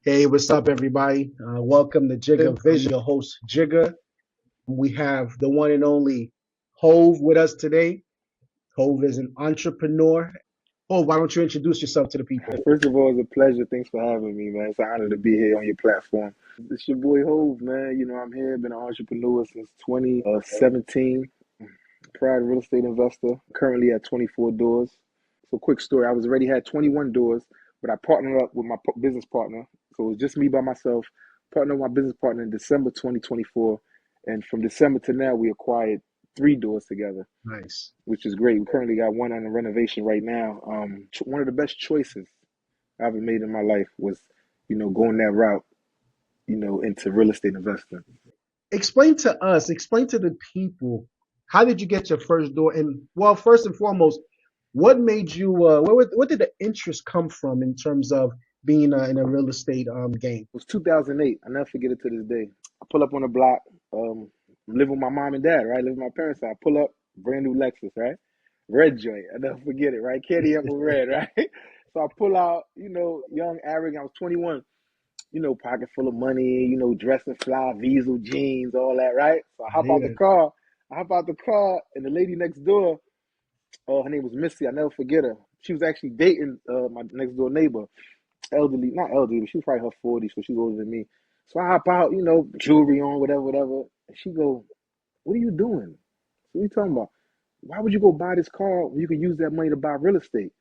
Hey, what's up, everybody? Welcome to Jigga Vision. Your host, Jigga. We have the one and only Hove with us today. Hove is an entrepreneur. Hove, why don't you introduce yourself to the people? First of all, it's a pleasure. Thanks for having me, man. It's an honor to be here on your platform. It's your boy Hove, man. I'm here, been an entrepreneur since 2017. Proud real estate investor. Currently at 24 doors. So, quick story. I was already had 21 doors, but I partnered up with my business partner. So it was just me by myself. Partnered with my business partner in December 2024, and from December to now, we acquired 3 doors together, Nice. which is great. We currently got one under renovation right now. One of the best choices I ever made in my life was, going that route, into real estate investing. Explain to us, explain to the people, how did you get your first door? And well, first and foremost, what made you? What did the interest come from in terms of being in a real estate game? It was 2008. I never forget it to this day. I pull up on the block. I'm living with my mom and dad, right? Living with my parents. I pull up, brand new Lexus, right? Red joint. I never forget it, right? Candy apple red, right? So I pull out, young, arrogant. I was 21. Pocket full of money, dressing fly, Diesel jeans, all that, right? So I I hop hear out the that. car. I hop out the car, and the lady next door, her name was Missy. I never forget her. She was actually dating my next door neighbor, elderly, not elderly, but she was probably her 40s, so she's older than me. So I hop out, jewelry on, whatever, whatever. And she go, "What are you doing? What are you talking about? Why would you go buy this car when you could use that money to buy real estate?"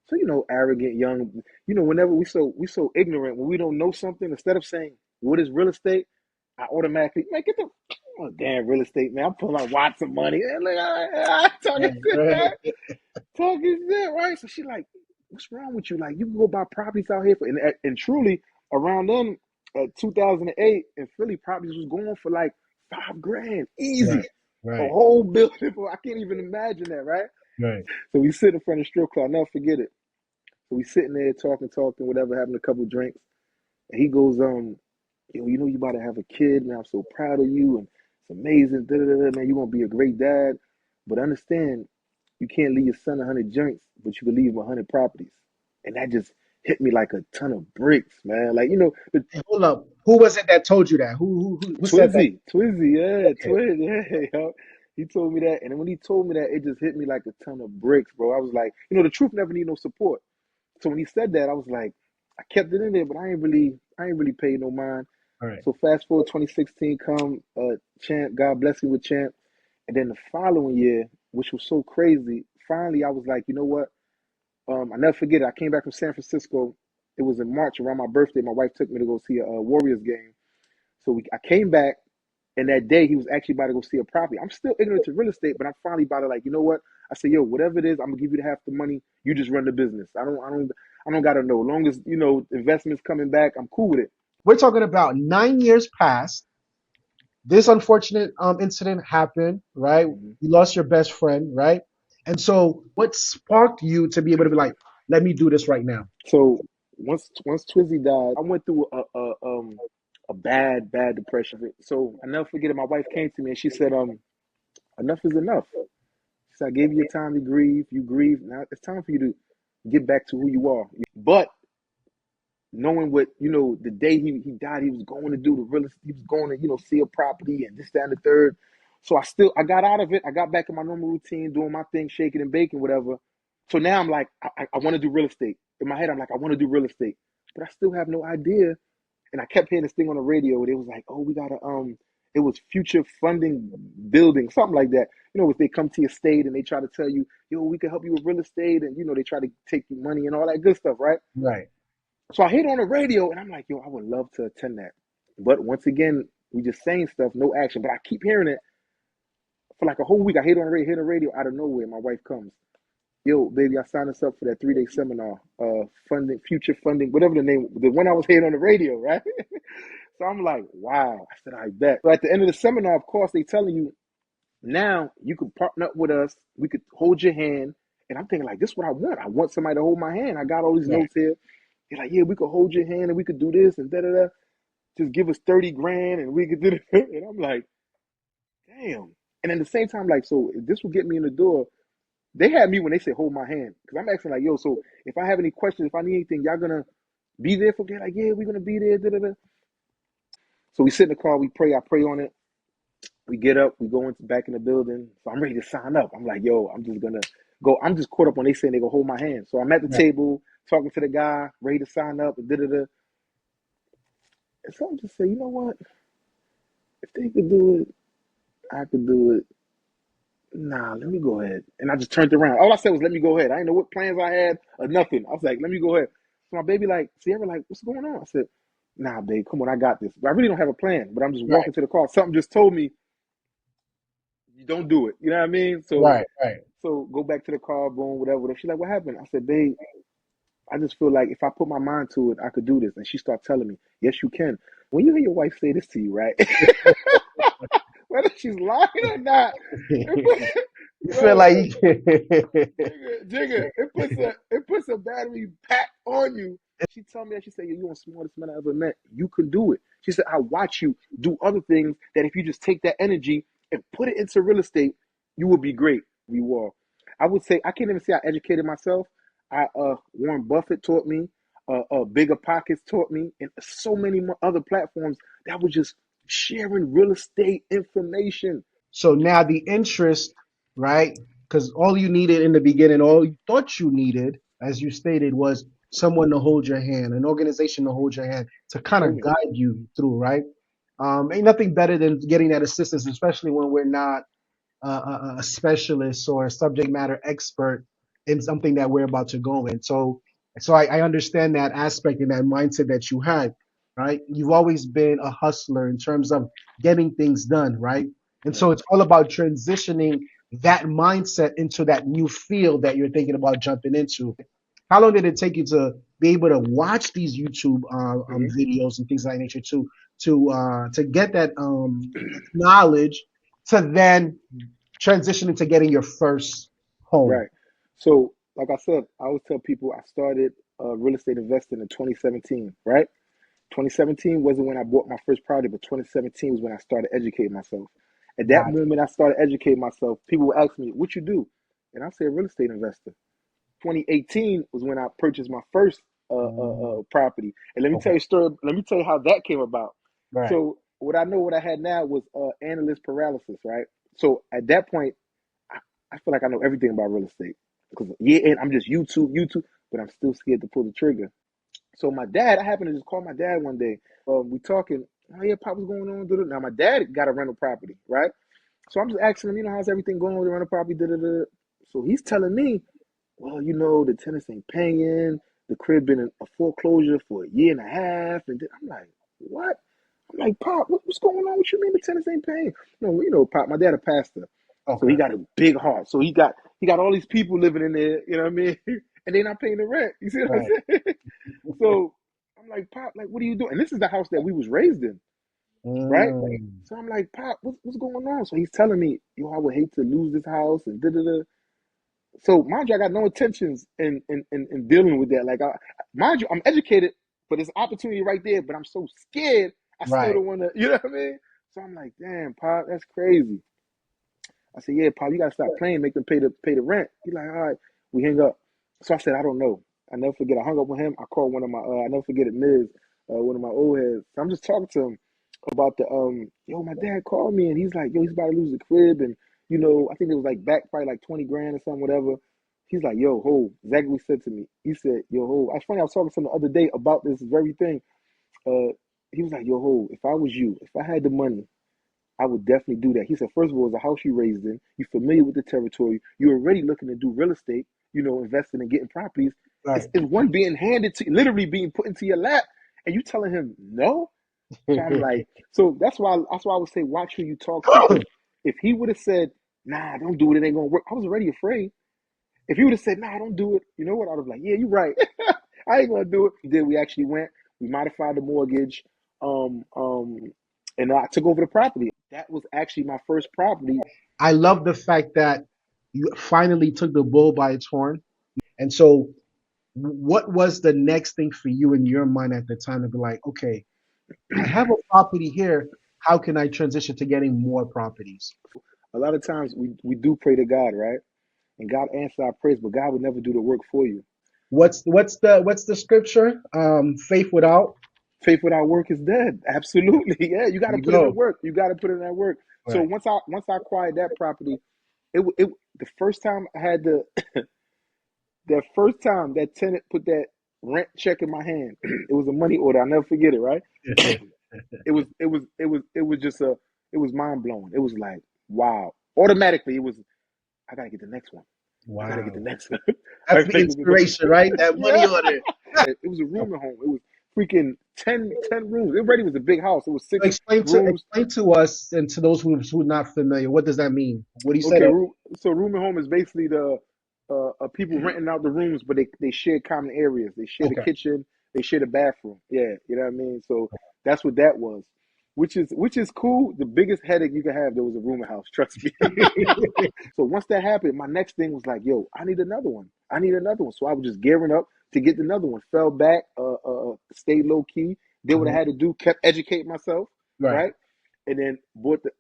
So arrogant, young, whenever we so ignorant when we don't know something, instead of saying what is real estate, I automatically man get the damn real estate, man. I'm pulling out lots of money. And like I talking Right, shit, right. right? Talking shit, right? So she like, what's wrong with you? Like you can go buy properties out here for and truly around then, 2008 in Philly, properties was going for like 5 grand, easy. Right, A right, whole building for I can't even imagine that, right? right. So we sit in front of the strip club, I'll never forget it. So we sitting there talking, whatever, having a couple of drinks. And he goes, you about to have a kid, man. I'm so proud of you, and it's amazing. Da, da, da, da, man, you're gonna be a great dad. But understand, you can't leave your son 100 joints, but you can leave him 100 properties. And that just hit me like a ton of bricks, man. Like, the Hey, hold up. Who was it that told you that? Who said that? Twizzy, yeah, Okay. Twizzy, yeah, yo. He told me that. And then when he told me that, it just hit me like a ton of bricks, bro. I was like, the truth never need no support. So when he said that, I was like, I kept it in there, but I ain't really paid no mind. All right. So fast forward 2016 come, Champ, God bless you with Champ. And then the following year, which was so crazy, finally I was like, you know what? I never forget it. I came back from San Francisco. It was in March around my birthday. My wife took me to go see a Warriors game. So I came back, and that day he was actually about to go see a property. I'm still ignorant to real estate, but I'm finally about to like, you know what? I said, yo, whatever it is, I'm gonna give you half the money. You just run the business. I don't gotta know. As long as investments coming back, I'm cool with it. We're talking about 9 years past. This unfortunate incident happened, right? Mhm. You lost your best friend, right? And so, what sparked you to be able to be like, let me do this right now? So once Twizzy died, I went through a bad depression. So I never forget it. My wife came to me and she said, enough is enough. She said, I gave you your time to grieve. You grieve. Now it's time for you to get back to who you are. But knowing what, the day he died, he was going to do the real estate, he was going to, see a property and this, that, and the third. So I got out of it. I got back in my normal routine, doing my thing, shaking and baking, whatever. So now I'm like, I want to do real estate. In my head, I'm like, I want to do real estate. But I still have no idea. And I kept hearing this thing on the radio. And it was like, oh, we gotta it was future funding building, something like that. If they come to your state and they try to tell you, yo, we can help you with real estate, and they try to take you money and all that good stuff, right? Right. So I hear it on the radio and I'm like, yo, I would love to attend that. But once again, we just saying stuff, no action. But I keep hearing it for like a whole week. I hear the radio out of nowhere. My wife comes, yo, baby, I signed us up for that 3 day seminar, funding, future funding, whatever the name, the one I was hearing on the radio, right? So I'm like, wow. I said, I bet. So at the end of the seminar, of course, they telling you now you can partner up with us. We could hold your hand. And I'm thinking like, this is what I want. I want somebody to hold my hand. I got all these Right. notes here. They're like, yeah, we could hold your hand and we could do this and da da da. Just give us 30 grand and we could do it. And I'm like, damn. And at the same time, like, so if this will get me in the door, they had me when they said hold my hand. Because I'm asking like, yo, so if I have any questions, if I need anything, y'all gonna be there for me? Like, yeah, we're gonna be there. Da, da, da. So we sit in the car, we pray. I pray on it. We get up, we go into back in the building. So I'm ready to sign up. I'm like, yo, I'm just gonna go. I'm just caught up when they saying they gonna hold my hand. So I'm at the Right. table talking to the guy, ready to sign up, and da da da. And so I'm just say, you know what? If they could do it, I could do it. Nah, let me go ahead. And I just turned around. All I said was, let me go ahead. I didn't know what plans I had or nothing. I was like, let me go ahead. So my baby like, Sierra like, what's going on? I said, nah, babe, come on, I got this. But I really don't have a plan. But I'm just Right. walking to the car. Something just told me, you don't do it. You know what I mean? So Right. Right. so go back to the car, boom, whatever, whatever. She's like, what happened? I said, babe, I just feel like if I put my mind to it, I could do this. And she started telling me, yes, you can. When you hear your wife say this to you, right? Whether she's lying or not, it put, You feel yo, like Jigga, it puts a battery pack on you. She told me that she said, you're the smartest man I ever met. You can do it. She said, I watch you do other things that if you just take that energy and put it into real estate, you will be great. You are. I would say I can't even say I educated myself. I Warren Buffett taught me, Bigger Pockets taught me, and so many more other platforms that was just sharing real estate information. so now the interest, right? Because all you needed in the beginning, all you thought you needed, as you stated, was someone to hold your hand, an organization to hold your hand, to kind Oh of yeah. guide you through, right? Ain't nothing better than getting that assistance, especially when we're not a specialist or a subject matter expert in something that we're about to go in. So I understand that aspect and that mindset that you had, right? You've always been a hustler in terms of getting things done, right? And Right. so it's all about transitioning that mindset into that new field that you're thinking about jumping into. How long did it take you to be able to watch these YouTube Hmm. videos and things of that nature to get that knowledge to then transition into getting your first home? Right. So, like I said, I always tell people I started real estate investing in 2017, right? 2017 wasn't when I bought my first property, but 2017 was when I started educating myself. At that Got moment, I started educating myself. People would ask me, "What you do?" And I say, "A real estate investor." 2018 was when I purchased my first it. property. And let me tell Okay. you a story. Let me tell you how that came about. Right. So what I know, what I had now was analyst paralysis, right? So at that point, I, I feel like I know everything about real estate because yeah, and I'm just YouTube, but I'm still scared to pull the trigger. So my dad, I happened to just call my dad one day. We talking. Oh yeah, Pop, what's going on? Now my dad got a rental property, right? So I'm just asking him, how's everything going with the rental property? Da. So he's telling me, well, the tenants ain't paying. The crib been in a foreclosure for a year and a half, and then I'm like, what? I'm like, Pop, what's going on? What you mean the tenants ain't paying? No, Pop, my dad a pastor, so he Okay. got a big heart. So he got all these people living in there. You know what I mean? And they not paying the rent. You see what I'm Right. saying? So I'm like, Pop, like, what are you doing? And this is the house that we was raised in, right? Mm, So I'm like, Pop, what's going on? So he's telling me, I would hate to lose this house and da da da. So mind you, I got no intentions in dealing with that. Like, mind you, I'm educated, but there's opportunity right there. But I'm so scared, I still right. don't want to. You know what I mean? So I'm like, damn, Pop, that's crazy. I said, yeah, Pop, you gotta stop playing, make them pay the rent. He's like, all right, we hang up. So I said, I don't know. I never forget. I hung up with him. I called one of my, I never forget it, Miz, one of my old heads. So I'm just talking to him about my dad called me and he's like, yo, he's about to lose the crib. And, I think it was like back probably like 20 grand or something, whatever. He's like, yo, ho, exactly what he said to me. He said, yo, ho, it's funny, I was talking to him the other day about this very thing. Uh, he was like, yo, ho, if I was you, if I had the money, I would definitely do that. He said, first of all, it's a house you raised in. You're familiar with the territory. You're already looking to do real estate, investing and getting properties. It's, Right. it's one being handed to, literally being put into your lap, and you telling him no. So I'm like, so that's why I would say watch who you talk to, because if he would have said, nah, don't do it, it ain't gonna work. I was already afraid. If he would have said, nah, don't do it, you know what? I would have like, yeah, you're right. I ain't gonna do it. Then we actually went, we modified the mortgage, um, um, and I took over the property. That was actually my first property. I love the fact that you finally took the bull by its horn. And so, what was the next thing for you in your mind at the time to be like, okay, I have a property here. How can I transition to getting more properties? A lot of times we do pray to God, right? And God answers our prayers, but God would never do the work for you. What's the scripture? Faith without. Faith without work is dead. Absolutely. Yeah, you got There to you put in the go. work. You got to put in that work. So Right. once I acquired that property, it the first time I had the that first time that tenant put that rent check in my hand, it was a money order. I'll never forget it, right? It was just it was mind blowing. It was like, wow. Automatically it was, I gotta get the next one. I gotta get the Wow. next one. I That's the gotta get the next inspiration, right? That money Yeah. order. It was a rooming home. It was freaking ten rooms. It already was a big house. It was So six rooms. explain to us and to those who are not familiar, what does that mean? What do you said? Okay, so rooming home is basically the people renting out the rooms, but they share common areas. They share the Okay. kitchen, they share the bathroom. Yeah, you know what I mean. So that's what that was, which is cool. The biggest headache you can have, there was a rooming house. Trust me. So once that happened, my next thing was like, yo, I need another one. I need another one. So I was just gearing up to get another one. Fell back, stayed low key, did what I Mhm. had to do, kept educating myself, Right. right? And then bought the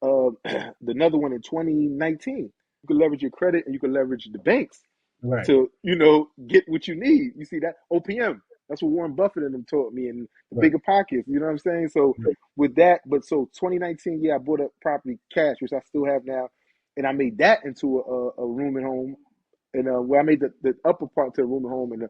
another one in 2019. You can leverage your credit and you can leverage the banks Right. to get what you need. You see that OPM. That's what Warren Buffett and them taught me, and the Right. bigger pockets. You know what I'm saying? So Right. with that, but so 2019, yeah, I bought a property cash, which I still have now, and I made that into a room and home, and where I made the upper part to a room and home, and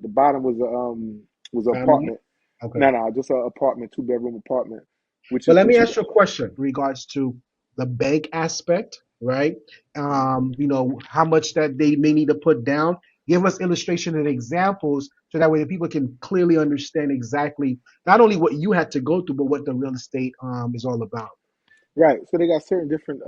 the bottom was an Family. apartment. Okay. No, just an apartment, 2 bedroom apartment, which But is let me which is ask you a question in regards to the bank aspect, right? How much that they may need to put down. Give us illustration and examples so that way the people can clearly understand exactly not only what you had to go through, but what the real estate is all about. right. So they got certain different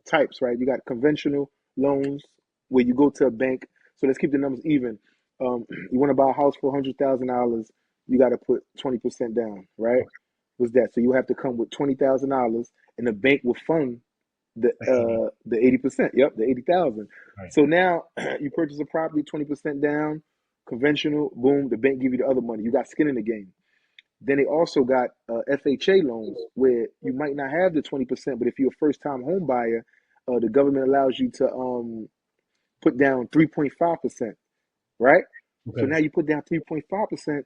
types, right? You got conventional loans where you go to a bank. So let's keep the numbers even. You want to buy a house for $100,000, you got to put 20% down, right? Okay. What's that? So you have to come with $20,000, and the bank will fund The 80. the 80%. Yep, the 80,000. Right. So now you purchase a property 20% down, conventional. Boom, the bank give you the other money. You got skin in the game. Then they also got FHA loans where you might not have the 20%, but if you're a first time home buyer, the government allows you to put down 3.5%, right? So Okay. now you put down 3.5%,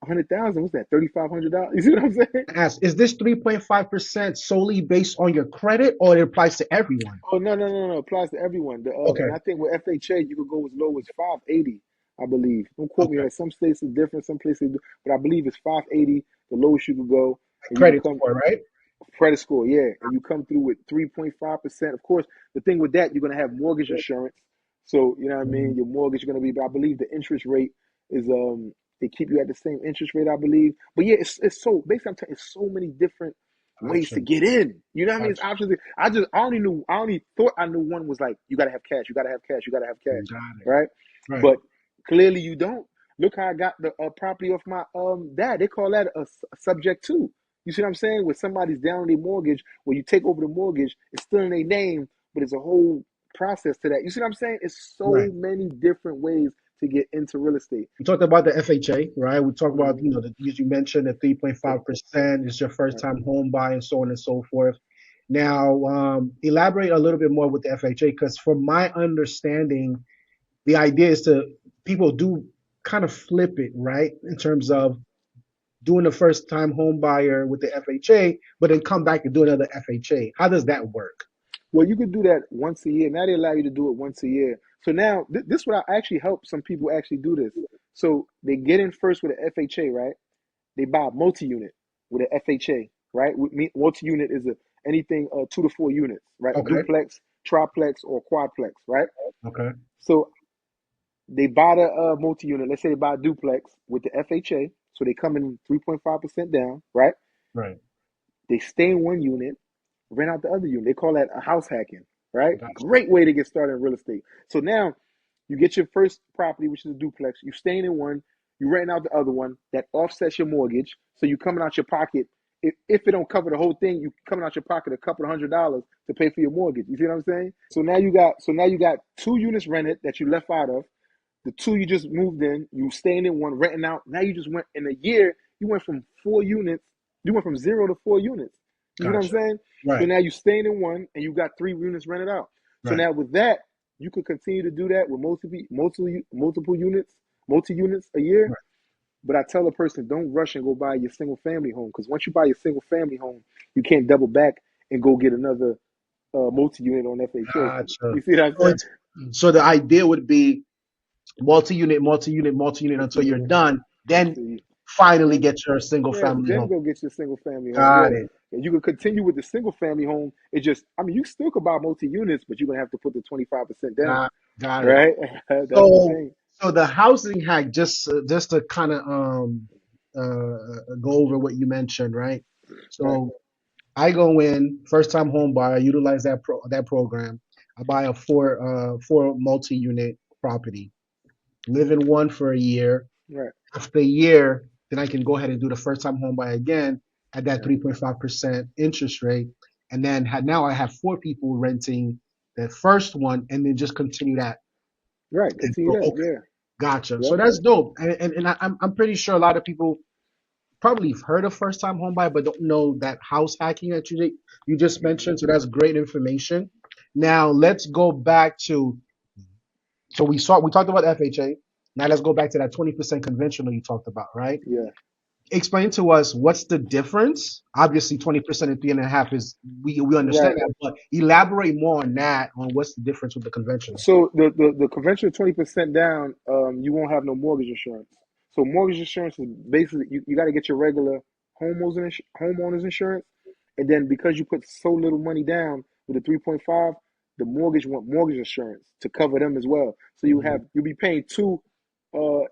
100,000, what's that, $3,500? You see what I'm saying? Ask, is this 3.5% solely based on your credit or it applies to everyone? Oh, no, no, no, no, applies to everyone. Okay. And I think with FHA, you could go as low as 580, I believe. Don't quote me Okay. on that. Some states is different, some places, but I believe it's 580, the lowest you could go, and you can Credit come. score, right? Credit score, yeah, and you come through with 3.5%. Of course, the thing with that, you're gonna have mortgage insurance, so you know what I mean. Mhm. Your mortgage is gonna be, but I believe the interest rate is they keep you at the same interest rate, I believe. But yeah, it's so basically, I'm telling you, it's so many different ways to Option. get in. You know what I mean? It's Option. options. I only thought I knew one was like you gotta have cash, you gotta have cash, you gotta have cash, Got it. right? Right. But clearly you don't. Look how I got the property off my dad. They call that a subject to. You see what I'm saying? Where somebody's down on their mortgage, where you take over the mortgage, it's still in their name, but it's a whole process to that. You see what I'm saying? It's so Right. many different ways to get into real estate. We talked about the FHA, right? We talked about, Mm-hmm. you mentioned the Yep. 3.5% is your first Right. time home buy and so on and so forth. Now, elaborate a little bit more with the FHA, because from my understanding, the idea is to people do kind of flip it, right? In terms Mm-hmm. of doing the first time home buyer with the FHA, but then come back and do another FHA. How does that work? Well, you could do that once a year. Now they allow you to do it once a year. So now this would actually help some people actually do this. So they get in first with an FHA, right? They buy a multi-unit with an FHA, right? Multi-unit is anything 2 to 4 units, right? A Okay. duplex, triplex, or quadplex, right? Okay. So they buy the multi-unit. Let's say they buy a duplex with the FHA, so they come in 3.5% down, right? Right. They stay in one unit, rent out the other unit. They call that a house hacking, right? Gotcha. Great way to get started in real estate. So now you get your first property, which is a duplex. You staying in one, you renting out the other one. That offsets your mortgage. So you coming out your pocket. If it don't cover the whole thing, you coming out your pocket a couple of $100s to pay for your mortgage. You see what I'm saying? So now you got 2 units rented that you left out of. The two you just moved in, you staying in one, renting out. Now you just went in a year, you went from 4 units, you went from 0 to 4 units. You see what I'm Gotcha. saying? So Right. now you staying in one and you got 3 units rented out. So Right. now with that, you could continue to do that with multiple units, multi units a year. Right. But I tell a person, don't rush and go buy your single family home, because once you buy your single family home, you can't double back and go get another multi unit on FHA. Gotcha. You see what I'm So saying? it's so the idea would be multi-unit, multi-unit, multi-unit Multi until you're unit. done. Then See, finally then get your single yeah, family then home. go get your single family home. Got Yeah. it. And you can continue with the single family home. It just, I mean, you still could buy multi units, but you're gonna have to put the 25% down, Got it. right? That's the So, thing. so the housing hack, just to kind of go over what you mentioned, right? Right, So I go in first time home buyer, utilize that program. I buy a four multi-unit property, live in one for a year. right, After a year, then I can go ahead and do the first time home buy again at that yeah, 3.5% interest rate. And then now I have four people renting the first one and then just continue that right. and Continue go, that. okay, Yeah, gotcha. So yep. that's dope. I'm pretty sure a lot of people probably have heard of first time home buy, but don't know that house hacking that you just Hmm. mentioned. So that's great information. Now let's go back to so we talked about FHA. Now let's go back to that 20% conventional you talked about, right? Yeah, Explain to us what's the difference. Obviously, 20% and 3.5 is we understand right. that, but elaborate more on that on what's the difference with the conventional. So the conventional 20% down, you won't have no mortgage insurance. So mortgage insurance is basically you got to get your regular homeowners insurance, and then because you put so little money down with the 3.5, the mortgage want mortgage insurance to cover them as well. So Mhm. you'll be paying two uh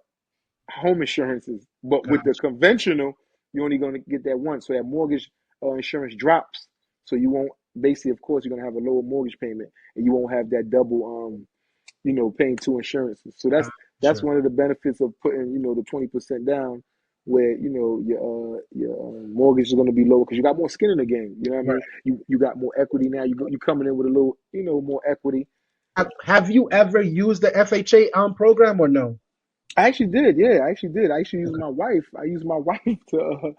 home insurances, but with the Gotcha. conventional, you're only going to get that one. So that mortgage insurance drops. So you won't basically, of course, you're going to have a lower mortgage payment, and you won't have that double paying two insurances. So that's Gotcha. one of the benefits of putting, the 20% down, where your mortgage is going to be lower because you got more skin in the game. You know what I Right. mean? You got more equity now. You coming in with a little, more equity. Have you ever used the FHA program or no? I actually did. Yeah, I actually did. I actually used Okay. my wife. I used my wife to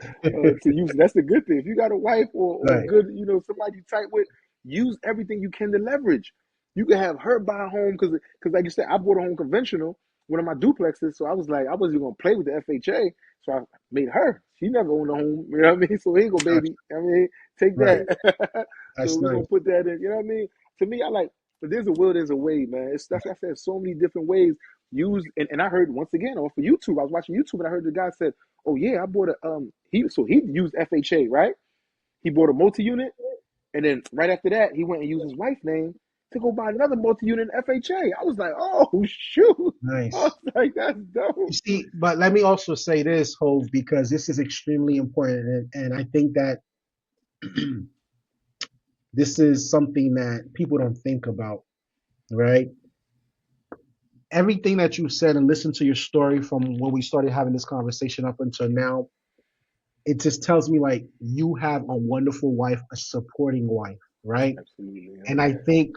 use. That's the good thing. If you got a wife or Right. good, somebody you tight with, use everything you can to leverage. You can have her buy a home because like you said, I bought a home conventional, one of my duplexes. So I was like, I wasn't gonna play with the FHA. So I made her. She never owned a home. You know what I mean? So here you go, Gotcha. baby. I mean, take Right. that. So That's we're gonna nice. put that in. You know what I mean? To me, I like. But there's a will, there's a way, man. That's why I said so many different ways use and I heard once again off of YouTube. I was watching YouTube and I heard the guy said, "Oh yeah, I bought a he used FHA, right? He bought a multi-unit, and then right after that, he went and used his wife's name to go buy another multi-unit in FHA." I was like, "Oh shoot!" I was Nice. like, "That's You dope." see, but let me also say this, Hove, because this is extremely important, and I think that this is something that people don't think about, right? Everything that you said and listen to your story from when we started having this conversation up until now, it just tells me like you have a wonderful wife, a supporting wife, right? Absolutely. And Oh I yeah. think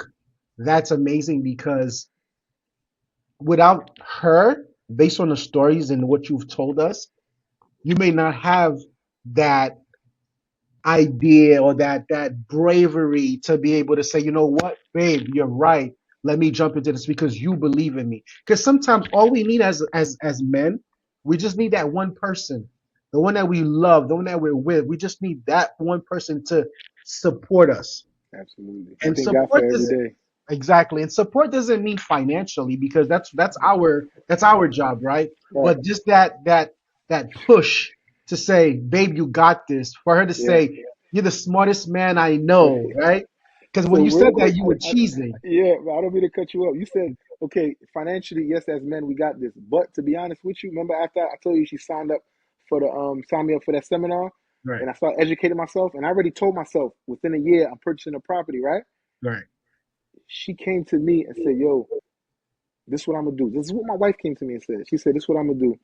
that's amazing because without her, based on the stories and what you've told us, you may not have that idea or that bravery to be able to say, you know what, babe, you're right. Let me jump into this because you believe in me. Because sometimes all we need as men, we just need that one person, the one that we love, the one that we're with. We just need that one person to support us. Absolutely. I And thank God for support every doesn't day. exactly, and support doesn't mean financially because that's our job, right? Right. But just that push to say, babe, you got this. For her to Yeah. say, you're the smartest man I know, right? Because when So you real said that, quick, you were cheesing. yeah, I don't mean to cut you up. You said, okay, financially, yes, as men, we got this. But to be honest with you, remember after I told you she signed me up for that seminar, Right, and I started educating myself, and I already told myself within a year I'm purchasing a property, right? right. She came to me and said, "Yo, this is what I'm gonna do." This is what my wife came to me and said. She said, "This is what I'm gonna do.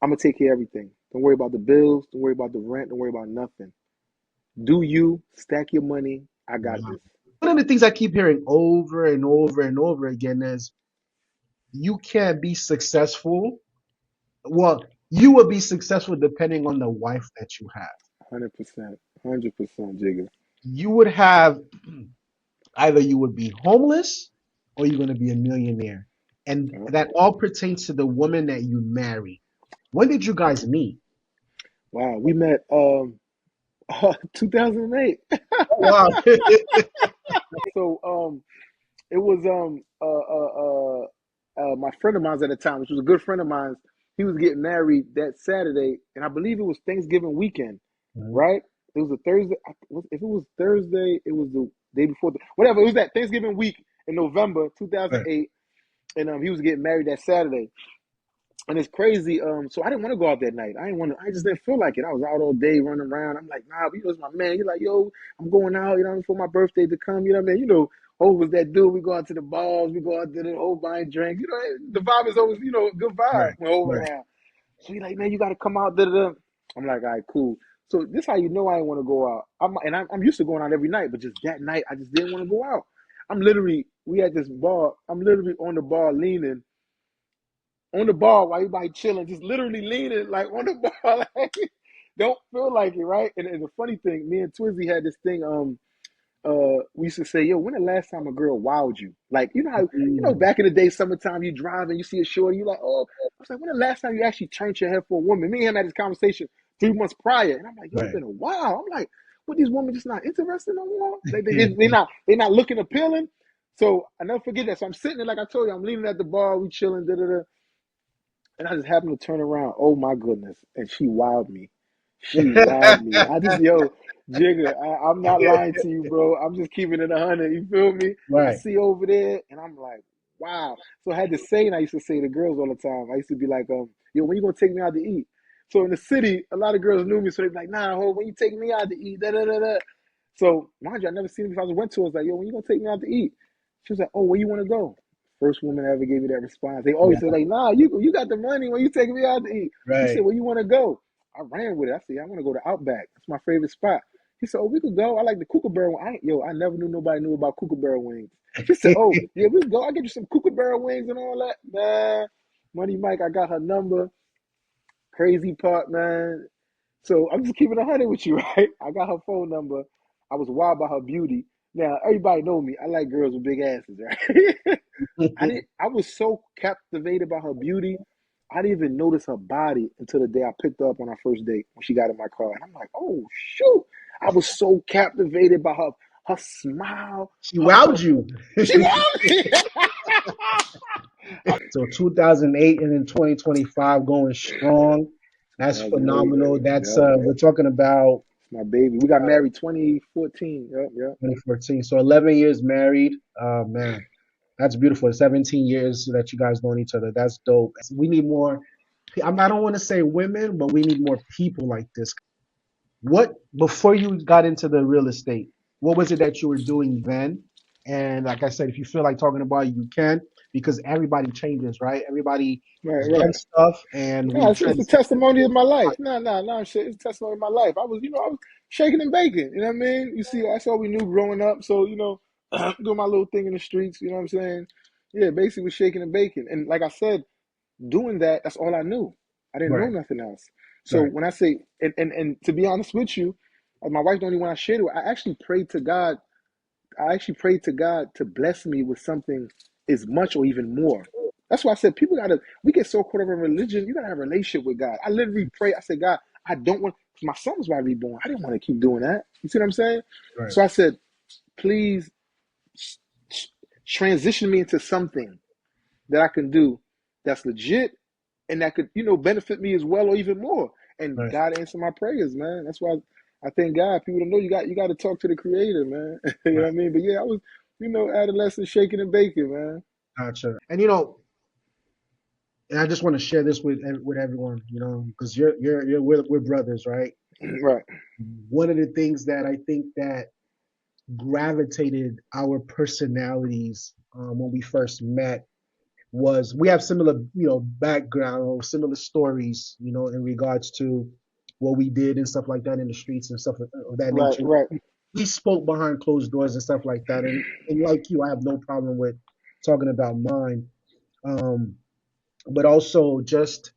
I'm gonna take care of everything. Don't worry about the bills. Don't worry about the rent. Don't worry about nothing. Do you stack your money? I got Wow. this." One of the things I keep hearing over and over and over again is you can't be successful. Well, you will be successful depending on the wife that you have. 100%, 100%, Jigga. You would have either you would be homeless or you're going to be a millionaire. and Yep. that all pertains to the woman that you marry. When did you guys meet? Wow, we met 2008. Oh, wow. So it was my friend of mine's at the time, which was a good friend of mine. He was getting married that Saturday, and I believe it was Thanksgiving weekend, Mhm. right? It was a Thursday. If it was Thursday, it was the day before. Whatever. It was that Thanksgiving week in November Right. 2008, and he was getting married that Saturday. And it's crazy. So I didn't want to go out that night. I didn't want to. I just didn't feel like it. I was out all day running around. I'm like, nah, but you know, it's my man. You're like, yo, I'm going out. You know, for my birthday to come. You know what I mean? You know, Hov was that dude. We go out to the bars. We go out to the whole buying drink. You know, the vibe is always, you know, a good vibe Right. when Hov Right. around. So he's like, man, you got to come out. Da, da, da. I'm like, all right, cool. So this how you know I didn't want to go out. I'm used to going out every night, but just that night I just didn't want to go out. We had this bar. I'm literally on the bar leaning on the bar while everybody chilling, just literally leaning like on the bar, like don't feel like it, right? And the funny thing, me and Twizzy had this thing. We used to say, "Yo, when the last time a girl wowed you?" Like you know how Mm. back in the day, summertime, you drive and you see a shorty, you like, "Oh," I was like, "When the last time you actually turned your head for a woman?" Me and him had this conversation 3 months prior, and I'm like, "Yo, it's been a while." I'm like, "What these women just not interested no more? They not looking appealing." So I never forget that. So I'm sitting there, like I told you, I'm leaning at the bar, we chilling, da da da. And I just happened to turn around. Oh my goodness. And she wowed me. She wowed me. I just, yo, Jigga, I'm not lying to you, bro. I'm just keeping it 100. You feel me? I Right. see over there and I'm like, wow. So I had this saying I used to say to girls all the time. I used to be like, yo, when you gonna take me out to eat? So in the city, a lot of girls knew me, so they'd be like, nah, ho, when you take me out to eat, da da da da. So mind you, I never seen her before. I went to her, I was like, yo, when you gonna take me out to eat? She was like, oh, where you wanna go? First woman that ever gave me that response. They always say Wow. like, nah, you got the money when you taking me out to eat. She said, Right. where you want to go? I ran with it. I said, I want to go to Outback. That's my favorite spot. He said, oh, we could go. I like the Kookaburra. I never knew nobody knew about Kookaburra wings. She said, oh, yeah, we could go. I get you some Kookaburra wings and all that. Man, Money Mike, I got her number. Crazy part, man. So I'm just keeping 100 with you, right? I got her phone number. I was wild by her beauty. Now everybody know me. I like girls with big asses, right? I was so captivated by her beauty. I didn't even notice her body until the day I picked her up on our first date when she got in my car. And I'm like, oh shoot. I was so captivated by her smile. She wowed you. She loved me. So 2008 and then 2025 going strong. That's 2008. phenomenal. That's Yep. we're talking about It's my baby. We got married 2014. Yep, yep. 2014. So 11 years married. Oh man, that's beautiful. 17 years that you guys known each other. That's dope. We need more. I don't want to say women, but we need more people like this. What before you got into the real estate, what was it that you were doing then? And like I said, if you feel like talking about it, you can, because everybody changes, right? Everybody Right, has done right. stuff and No, we it's a transition. testimony of my life. No, shit. It's a testimony of my life. I was shaking and baking. You know what I mean? You see, that's all we knew growing up. So, doing my little thing in the streets. You know what I'm saying? Yeah, basically was shaking and baking. And like I said, doing that, that's all I knew. I didn't know Right, nothing else. So right, when I say, and to be honest with you, my wife the only one I shared it with, I actually prayed to God to bless me with something as much or even more. That's why I said we get so caught up in religion, you gotta have a relationship with God. I literally pray, I said, God, I don't want, because my son was about to be born. I didn't want to keep doing that. You see what I'm saying? right, So I said, please transition me into something that I can do that's legit and that could, benefit me as well or even more. And right. God answered my prayers, man. That's why I thank God. People don't know you got to talk to the Creator, man. You know Right. what I mean? But yeah, I was, adolescent shaking and baking, man. Gotcha. And and I just want to share this with everyone, because we're brothers, right? Right, One of the things that I think that gravitated our personalities when we first met was we have similar, background or similar stories, in regards to what we did and stuff like that in the streets and stuff of that right, nature. right. We spoke behind closed doors and stuff like that. And like you, I have no problem with talking about mine. Um, but also just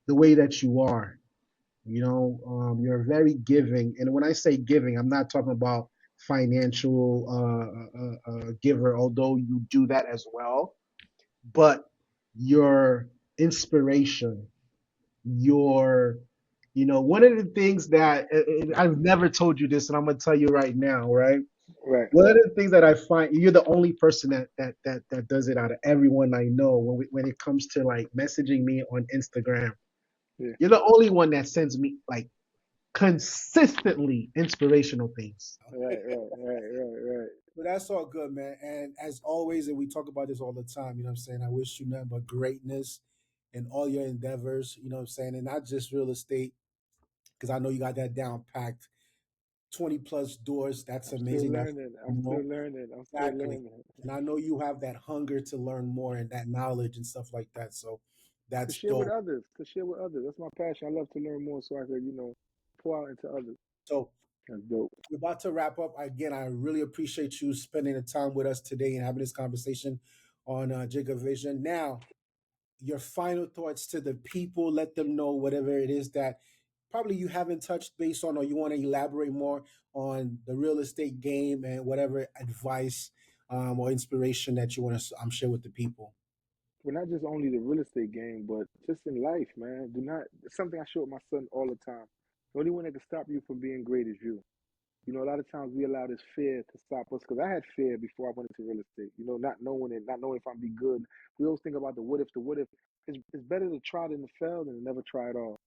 the way that you are, you're very giving. And when I say giving, I'm not talking about financial giver, although you do that as well. but your inspiration, your, one of the things that I've never told you this, and I'm gonna tell you right now, right? Right. One of the things that I find, you're the only person that does it out of everyone I know when it comes to like messaging me on Instagram. Yeah. You're the only one that sends me like consistently inspirational things. Right. Right. Right. Right. Right. But that's all good, man. And as always, and we talk about this all the time, you know what I'm saying? I wish you nothing but greatness in all your endeavors, you know what I'm saying? And not just real estate, because I know you got that down packed. 20 plus doors. That's I'm still amazing. That's learning. I'm still phenomenal. learning. I'm still Exactly. learning. And I know you have that hunger to learn more and that knowledge and stuff like that. So To that's share with dope. others. To share with others. That's my passion. I love to learn more so I could, pour out into others. So That's dope. we're about to wrap up. Again, I really appreciate you spending the time with us today and having this conversation on Jigga Vision. Now, your final thoughts to the people, let them know whatever it is that probably you haven't touched base on or you want to elaborate more on the real estate game and whatever advice or inspiration that you want to share with the people. Well, not just only the real estate game, but just in life, man. Do not. It's something I show my son all the time. The only one that can stop you from being great is you. A lot of times we allow this fear to stop us because I had fear before I went into real estate. Not knowing it, not knowing if I'm be good. We always think about the what if, the what if. It's better to try than to fail than to never try at all.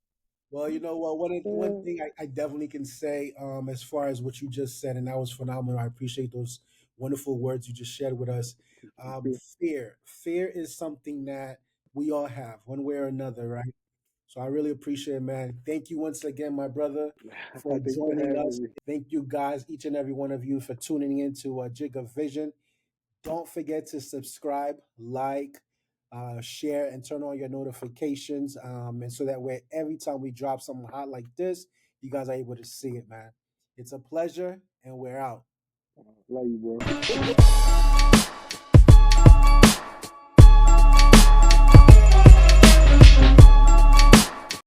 Well, you know what? One Yeah. thing I definitely can say, as far as what you just said, and that was phenomenal. I appreciate those wonderful words you just shared with us. Thank you. Fear is something that we all have, one way or another, right? So I really appreciate it, man. Thank you once again, my brother, for Thanks for joining us. having me. Thank you guys, each and every one of you, for tuning in to Jig of Vision. Don't forget to subscribe, like, share, and turn on your notifications. And so that way, every time we drop something hot like this, you guys are able to see it, man. It's a pleasure, and we're out. Love you, bro.